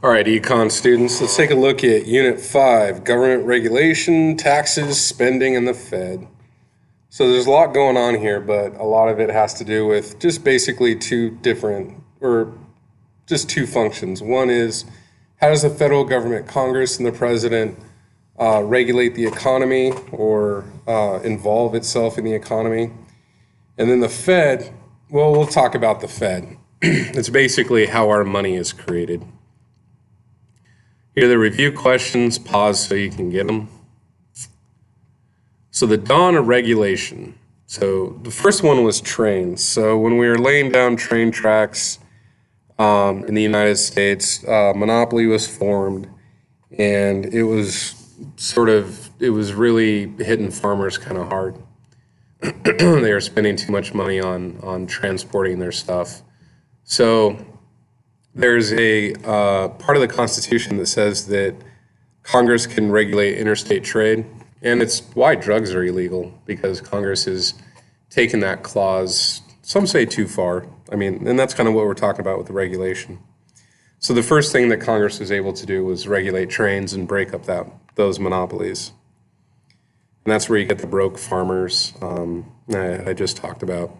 All right, Econ students, let's take a look at Unit 5, Government Regulation, Taxes, Spending, and the Fed. So there's a lot going on here, but a lot of it has to do with just basically two functions. One is, how does the federal government, Congress, and the president regulate the economy or involve itself in the economy? And then the Fed, well, we'll talk about the Fed. It's basically how our money is created. Here are the review questions. Pause so you can get them. So the dawn of regulation. So the first one was trains. So when we were laying down train tracks in the United States, monopoly was formed, and it was really hitting farmers kind of hard. They were spending too much money on transporting their stuff. So there's a part of the Constitution that says that Congress can regulate interstate trade, and it's why drugs are illegal, because Congress has taken that clause, some say too far. And that's kind of what we're talking about with the regulation. So the first thing that Congress was able to do was regulate trains and break up those monopolies. And that's where you get the broke farmers I just talked about.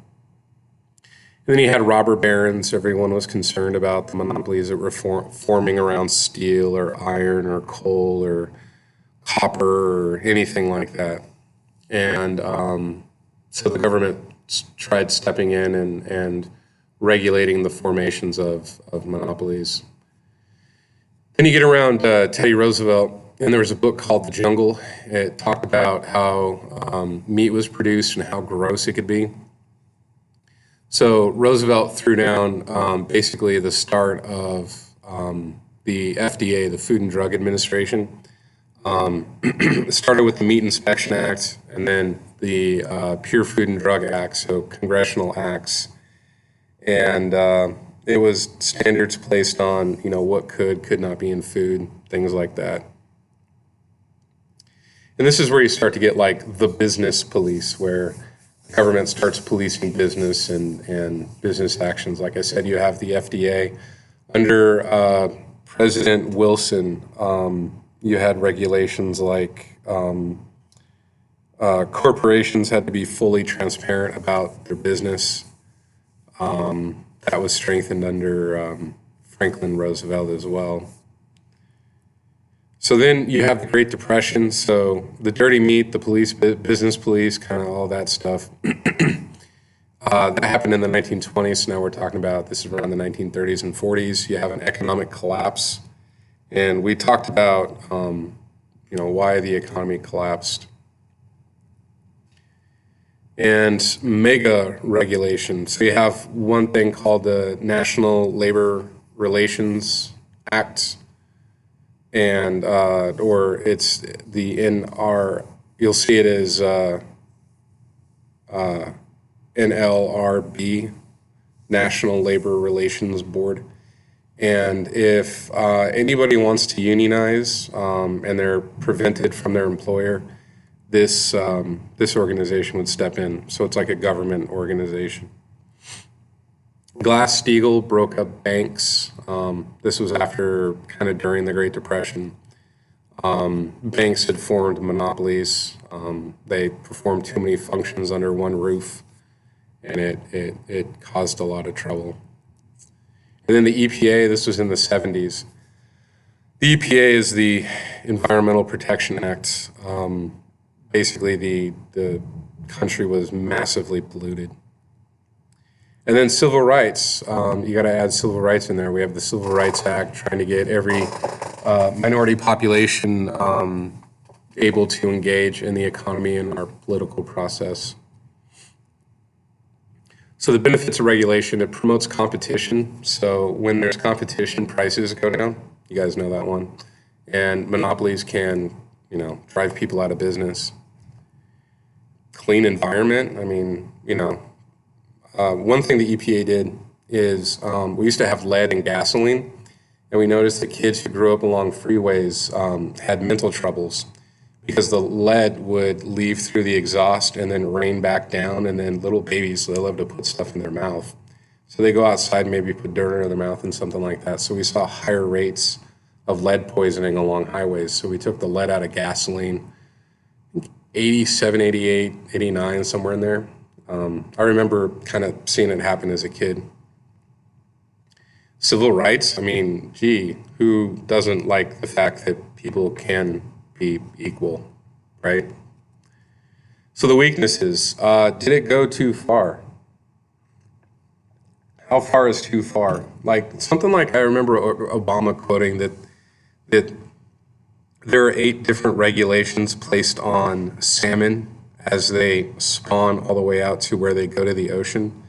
And then you had robber barons. Everyone was concerned about the monopolies that were forming around steel or iron or coal or copper or anything like that. And so the government tried stepping in and regulating the formations of monopolies. Then you get around Teddy Roosevelt, and there was a book called The Jungle. It talked about how meat was produced and how gross it could be. So Roosevelt threw down basically the start of the FDA, the Food and Drug Administration. It started with the Meat Inspection Act, and then the Pure Food and Drug Act, so congressional acts. And it was standards placed on, what could not be in food, things like that. And this is where you start to get like the business police, where the government starts policing business and business actions. Like I said, you have the FDA. Under President Wilson, you had regulations like corporations had to be fully transparent about their business. That was strengthened under Franklin Roosevelt as well. So then you have the Great Depression, so the dirty meat, the police, business police, kind of all that stuff. That happened in the 1920s, so now we're talking about this is around the 1930s and 40s. You have an economic collapse, and we talked about why the economy collapsed. And mega regulation. So you have one thing called the National Labor Relations Act, and or it's the NR. You'll see it as NLRB, National Labor Relations Board. And if anybody wants to unionize and they're prevented from their employer, this organization would step in. So it's like a government organization. Glass-Steagall broke up banks. This was kind of during the Great Depression. Banks had formed monopolies. They performed too many functions under one roof, and it caused a lot of trouble. And then the EPA, this was in the 70s. The EPA is the Environmental Protection Act. Basically, the country was massively polluted. And then civil rights, you got to add civil rights in there. We have the Civil Rights Act trying to get every minority population able to engage in the economy and our political process. So the benefits of regulation, it promotes competition. So when there's competition, prices go down. You guys know that one. And monopolies can, drive people out of business. Clean environment, one thing the EPA did is we used to have lead in gasoline, and we noticed that kids who grew up along freeways had mental troubles because the lead would leave through the exhaust and then rain back down, and then little babies, they love to put stuff in their mouth. So they go outside, maybe put dirt in their mouth and something like that. So we saw higher rates of lead poisoning along highways. So we took the lead out of gasoline, 87, 88, 89, somewhere in there. I remember kind of seeing it happen as a kid. Civil rights, I mean, gee, who doesn't like the fact that people can be equal, right? So the weaknesses, did it go too far? How far is too far? Like something like I remember Obama quoting that there are 8 different regulations placed on salmon as they spawn all the way out to where they go to the ocean.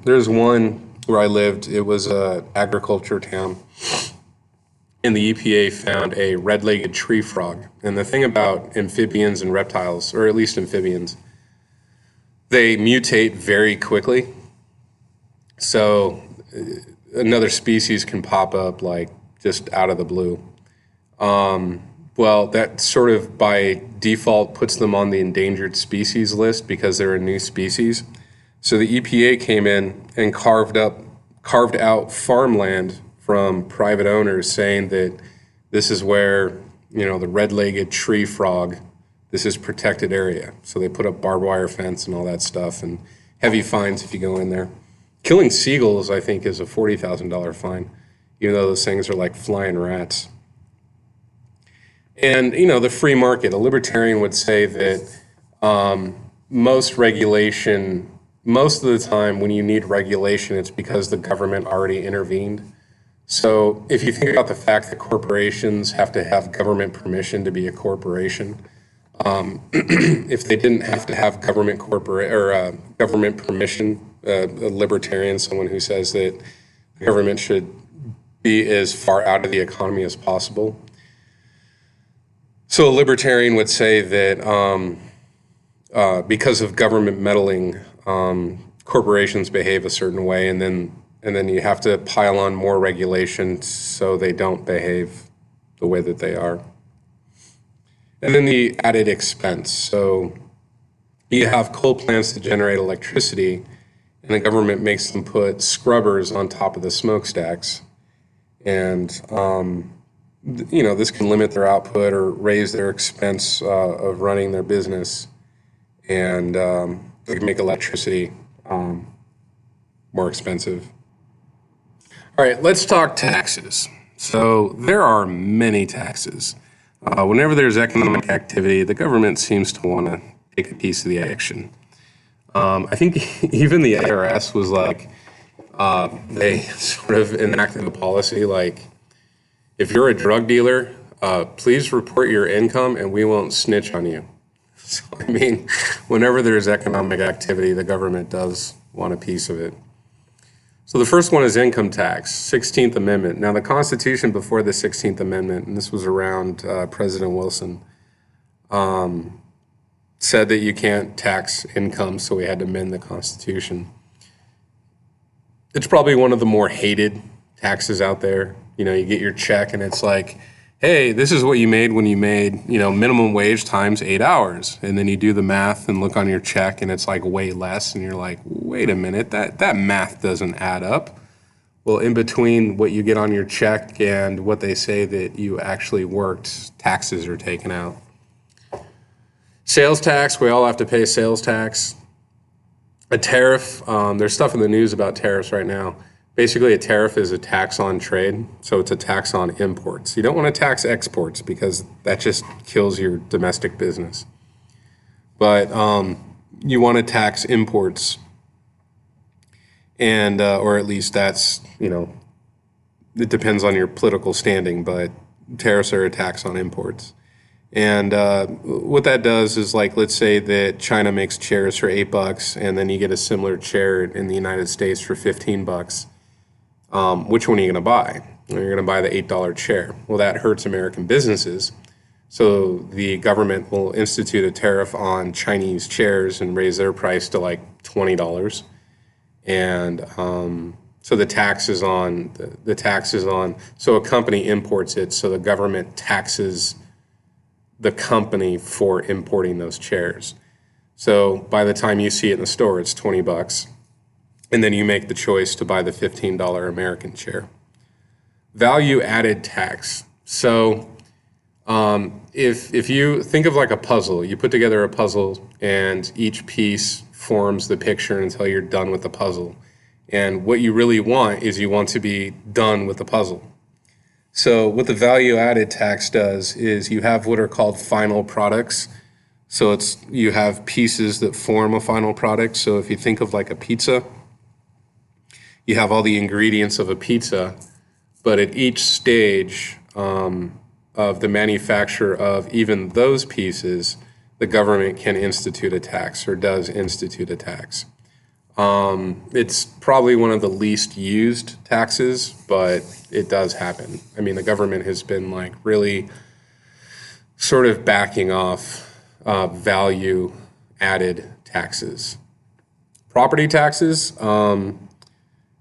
There's one where I lived, it was a agriculture town, and the EPA found a red-legged tree frog. And the thing about amphibians and reptiles, or at least amphibians, they mutate very quickly. So another species can pop up like just out of the blue. Well, that sort of by default puts them on the endangered species list because they're a new species. So the EPA came in and carved out farmland from private owners, saying that this is where, the red-legged tree frog, this is protected area. So they put up barbed wire fence and all that stuff, and heavy fines if you go in there. Killing seagulls, I think, is a $40,000 fine, even though those things are like flying rats. And, the free market, a libertarian would say that most of the time when you need regulation, it's because the government already intervened. So if you think about the fact that corporations have to have government permission to be a corporation, if they didn't have to have government permission, a libertarian, someone who says that the government should be as far out of the economy as possible. So a libertarian would say that because of government meddling, corporations behave a certain way, and then you have to pile on more regulation so they don't behave the way that they are. And then the added expense. So you have coal plants to generate electricity, and the government makes them put scrubbers on top of the smokestacks. And, this can limit their output or raise their expense of running their business. And they can make electricity more expensive. All right, let's talk taxes. So there are many taxes. Whenever there's economic activity, the government seems to want to take a piece of the action. I think even the IRS was like, they sort of enacted a policy like, if you're a drug dealer, please report your income and we won't snitch on you. So, I mean, whenever there's economic activity, the government does want a piece of it. So the first one is income tax, 16th Amendment. Now, the Constitution before the 16th Amendment, and this was around President Wilson, said that you can't tax income, so we had to amend the Constitution. It's probably one of the more hated taxes out there. You get your check and it's like, hey, this is what you made when you made, minimum wage times 8 hours. And then you do the math and look on your check and it's like way less. And you're like, wait a minute, that math doesn't add up. Well, in between what you get on your check and what they say that you actually worked, taxes are taken out. Sales tax, we all have to pay sales tax. A tariff, there's stuff in the news about tariffs right now. Basically, a tariff is a tax on trade, so it's a tax on imports. You don't want to tax exports because that just kills your domestic business. But you want to tax imports, and or at least that's, it depends on your political standing, but tariffs are a tax on imports. And what that does is, like, let's say that China makes chairs for $8, and then you get a similar chair in the United States for $15. Which one are you going to buy? You're going to buy the $8 chair. Well, that hurts American businesses. So the government will institute a tariff on Chinese chairs and raise their price to like $20. And so the tax is on, so a company imports it, so the government taxes the company for importing those chairs. So by the time you see it in the store, it's $20. And then you make the choice to buy the $15 American chair. Value added tax. So if you think of like a puzzle, you put together a puzzle and each piece forms the picture until you're done with the puzzle. And what you really want is you want to be done with the puzzle. So what the value added tax does is you have what are called final products. So you have pieces that form a final product. So if you think of like a pizza, you have all the ingredients of a pizza, but at each stage of the manufacture of even those pieces, the government can institute a tax or does institute a tax. It's probably one of the least used taxes, but it does happen. I mean, the government has been like really sort of backing off value added taxes. Property taxes,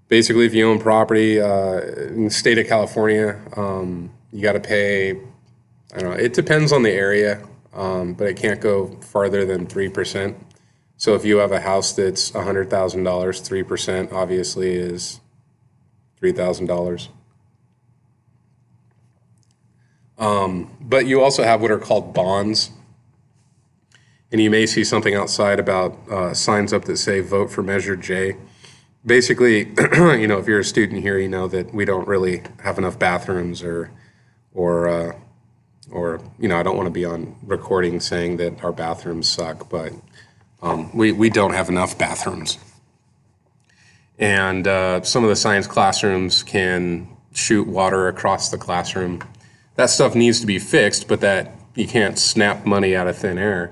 basically if you own property in the state of California, you got to pay, I don't know, it depends on the area, but it can't go farther than 3%. So if you have a house that's $100,000, 3% obviously is $3,000. But you also have what are called bonds. And you may see something outside about signs up that say vote for Measure J. Basically, you know, if you're a student here, you know that we don't really have enough bathrooms or you know, I don't want to be on recording saying that our bathrooms suck, but we don't have enough bathrooms. And some of the science classrooms can shoot water across the classroom. That stuff needs to be fixed, but that you can't snap money out of thin air.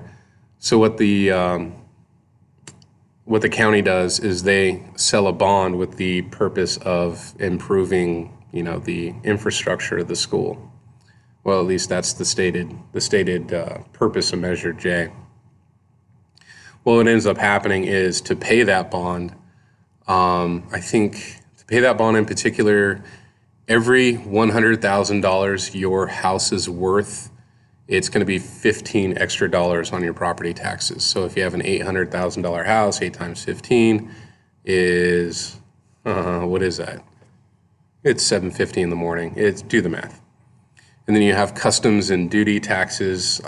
So what the county does is they sell a bond with the purpose of improving, you know, the infrastructure of the school. Well, at least that's the stated purpose of Measure J. Well, what ends up happening is to pay that bond, I think to pay that bond in particular, every $100,000 your house is worth, it's going to be $15 extra on your property taxes. So if you have an $800,000 house, 8 times 15 is, what is that? It's $7.50 in the morning. Do the math. And then you have customs and duty taxes.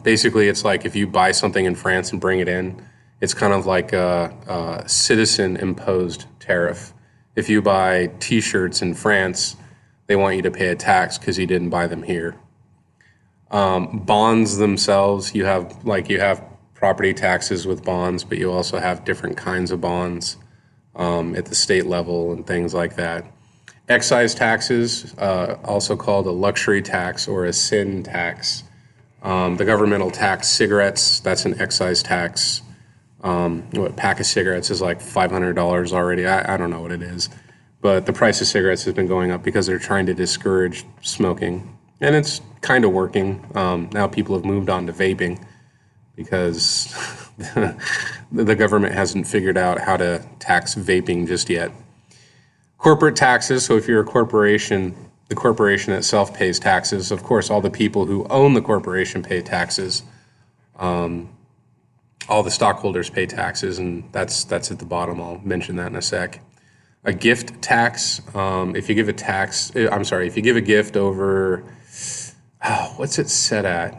Basically, it's like if you buy something in France and bring it in, it's kind of like a citizen-imposed tariff. If you buy T-shirts in France, they want you to pay a tax because you didn't buy them here. Bonds themselves, you have property taxes with bonds, but you also have different kinds of bonds at the state level and things like that. Excise taxes, also called a luxury tax or a sin tax. The government will tax cigarettes. That's an excise tax. A pack of cigarettes is like $500 already. I don't know what it is. But the price of cigarettes has been going up because they're trying to discourage smoking. And it's kind of working. Now people have moved on to vaping because the government hasn't figured out how to tax vaping just yet. Corporate taxes, so if you're a corporation, the corporation itself pays taxes. Of course, all the people who own the corporation pay taxes. All the stockholders pay taxes, and that's at the bottom. I'll mention that in a sec. A gift tax, if you give a gift over, what's it set at?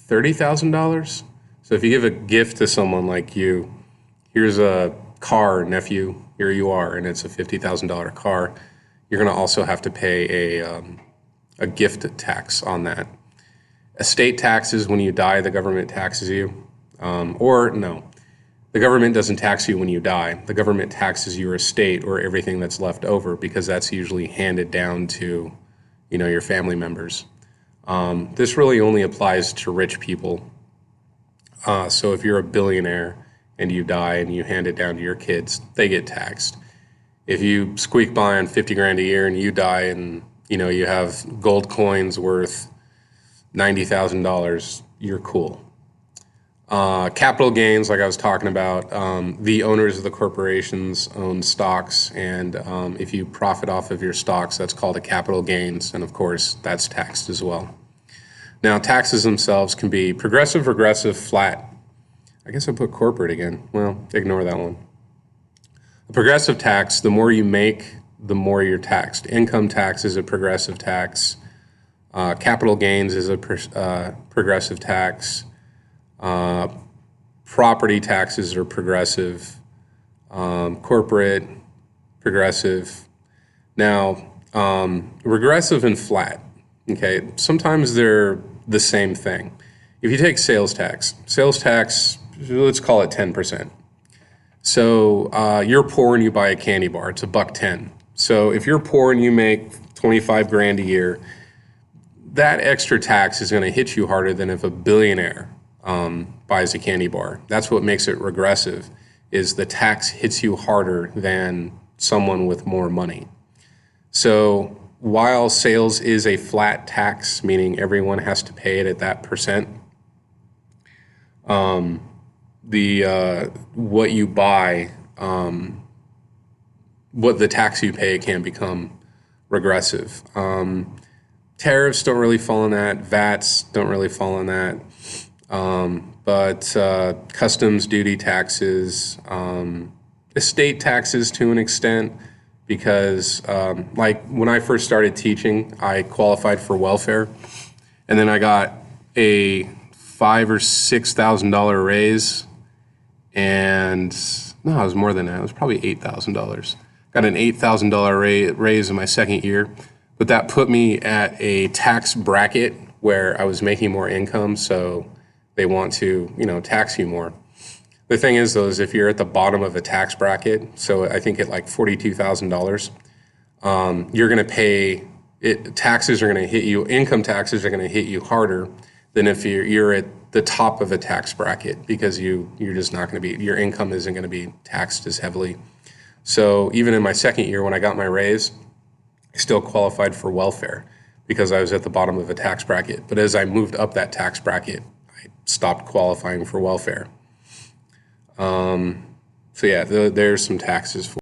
$30,000? So if you give a gift to someone like you, here's a car, nephew, here you are, and it's a $50,000 car, you're going to also have to pay a gift tax on that. Estate taxes, when you die, the government taxes you. Or no, the government doesn't tax you when you die. The government taxes your estate or everything that's left over because that's usually handed down to, you know, your family members. This really only applies to rich people. So if you're a billionaire and you die and you hand it down to your kids, they get taxed. If you squeak by on 50 grand a year and you die and, you know, you have gold coins worth $90,000, you're cool. Capital gains, like I was talking about, the owners of the corporations own stocks, and if you profit off of your stocks, that's called a capital gains, and of course, that's taxed as well. Now, taxes themselves can be progressive, regressive, flat. I guess I put corporate again. Well, ignore that one. A progressive tax, the more you make, the more you're taxed. Income tax is a progressive tax. Capital gains is a progressive tax. Property taxes are progressive. Corporate, progressive. Now, regressive and flat, okay? Sometimes they're the same thing. If you take sales tax, let's call it 10%. So you're poor and you buy a candy bar, it's $1.10. So if you're poor and you make 25 grand a year, that extra tax is going to hit you harder than if a billionaire buys a candy bar. That's what makes it regressive, is the tax hits you harder than someone with more money. So while sales is a flat tax, meaning everyone has to pay it at that percent, what you buy, what the tax you pay can become regressive. Tariffs don't really fall in that. VATs don't really fall in that. But customs duty taxes, estate taxes to an extent, because like when I first started teaching, I qualified for welfare, and then I got a $5,000 or $6,000 raise, and no, it was more than that. It was probably $8,000. Got an $8,000 raise in my second year, but that put me at a tax bracket where I was making more income, so they want to, tax you more. The thing is, though, is if you're at the bottom of a tax bracket, so I think at like $42,000, you're going to pay it. Taxes are going to hit you. Income taxes are going to hit you harder than if you're at the top of a tax bracket, because you're just not going to be, your income isn't going to be taxed as heavily. So even in my second year, when I got my raise, I still qualified for welfare because I was at the bottom of a tax bracket. But as I moved up that tax bracket, I stopped qualifying for welfare. So yeah, there's some taxes for